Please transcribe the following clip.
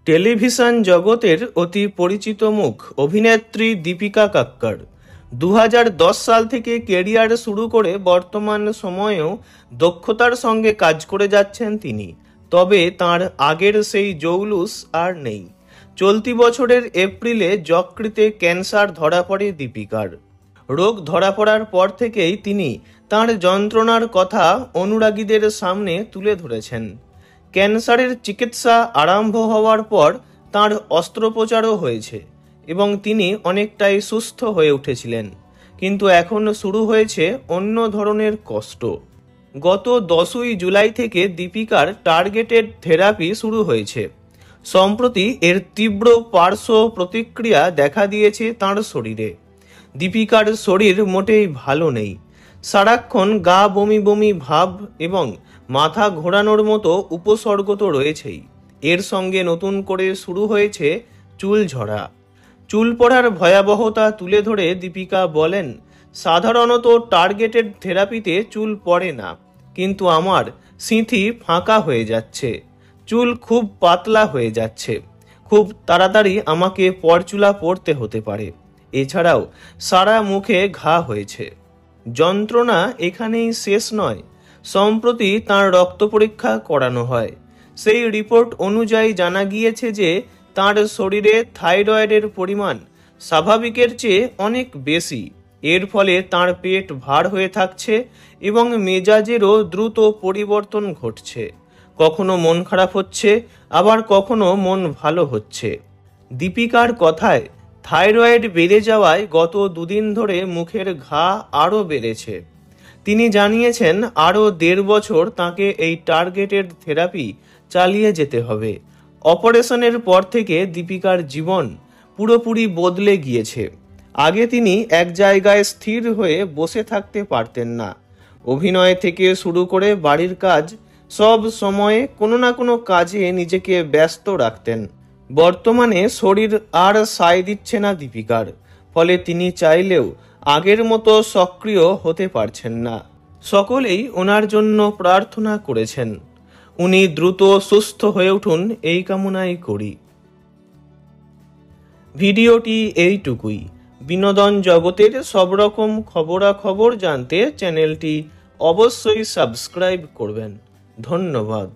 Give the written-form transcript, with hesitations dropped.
Television জগতের অতি পরিচিত মুখ অভিনেত্রী দীপিকা কাক্কর 2010 সাল থেকে ক্যারিয়ার শুরু করে বর্তমান সময়েও দক্ষতার সঙ্গে কাজ করে যাচ্ছেন তিনি। তবে তার আগের সেই জৌলুস আর নেই। চলতি বছরের এপ্রিলে যকৃতে ক্যান্সার ধরা পড়ে দীপিকার। রোগ ধরা পড়ার পর থেকেই তিনি তার যন্ত্রণার কথা অনুরাগীদের সামনে তুলে ধরেছেন। ক্যান্সারের চিকিৎসা আরম্ভ হওয়ার পর তাঁর অস্ত্রোপচারও হয়েছে এবং তিনি অনেকটাই সুস্থ হয়ে উঠেছিলেন, কিন্তু এখন শুরু হয়েছে অন্য ধরনের কষ্ট। গত 10ই জুলাই থেকে দীপিকার টার্গেটেড থেরাপি শুরু হয়েছে। সম্প্রতি এর তীব্র পার্শ্ব প্রতিক্রিয়া দেখা দিয়েছে তাঁর শরীরে। দীপিকার শরীর মোটেই ভালো নেই। সারাক্ষণ গা বমি বমি ভাব এবং মাথা ঘোরানোর মতো উপসর্গ তো রয়েছেই। এর সঙ্গে নতুন করে শুরু হয়েছে চুল ঝরা। চুল পড়ার ভয়াবহতা তুলে ধরে দীপিকা বলেন, সাধারণত টার্গেটেড থেরাপিতে চুল পড়ে না, কিন্তু আমার সিঁথি ফাঁকা হয়ে যাচ্ছে, চুল খুব পাতলা হয়ে যাচ্ছে, খুব তাড়াতাড়ি আমাকে পরচুলা পড়তে হতে পারে। এছাড়াও সারা মুখে ঘা হয়েছে। যন্ত্রণা এখানেই শেষ নয়। সম্প্রতি তাঁর রক্ত পরীক্ষা করানো হয়। সেই রিপোর্ট অনুযায়ী জানা গিয়েছে যে তাঁর শরীরে থাইরয়েডের পরিমাণ স্বাভাবিকের চেয়ে অনেক বেশি। এর ফলে তাঁর পেট ভার হয়ে থাকছে এবং মেজাজেরও দ্রুত পরিবর্তন ঘটছে। কখনো মন খারাপ হচ্ছে, আবার কখনো মন ভালো হচ্ছে। দীপিকার কথায়, থাইরয়েড বেড়ে যাওয়ায় গত দুদিন ধরে মুখের ঘা আরও বেড়েছে। তিনি জানিয়েছেন আরও 1.5 বছর তাঁকে এই টার্গেটেড থেরাপি চালিয়ে যেতে হবে। অপারেশনের পর থেকে দীপিকার জীবন পুরোপুরি বদলে গিয়েছে। আগে তিনি এক জায়গায় স্থির হয়ে বসে থাকতে পারতেন না। অভিনয় থেকে শুরু করে বাড়ির কাজ, সব সময়ে কোনো না কোনো কাজে নিজেকে ব্যস্ত রাখতেন। বর্তমানে শরীর আর সায় দিচ্ছে না দীপিকার, ফলে তিনি চাইলেও আগের মতো সক্রিয় হতে পারছেন না। সকলেই ওনার জন্য প্রার্থনা করেছেন। উনি দ্রুত সুস্থ হয়ে উঠুন, এই কামনাই করি। ভিডিওটি এইটুকুই। বিনোদন জগতের সব রকম খবরাখবর জানতে চ্যানেলটি অবশ্যই সাবস্ক্রাইব করবেন। ধন্যবাদ।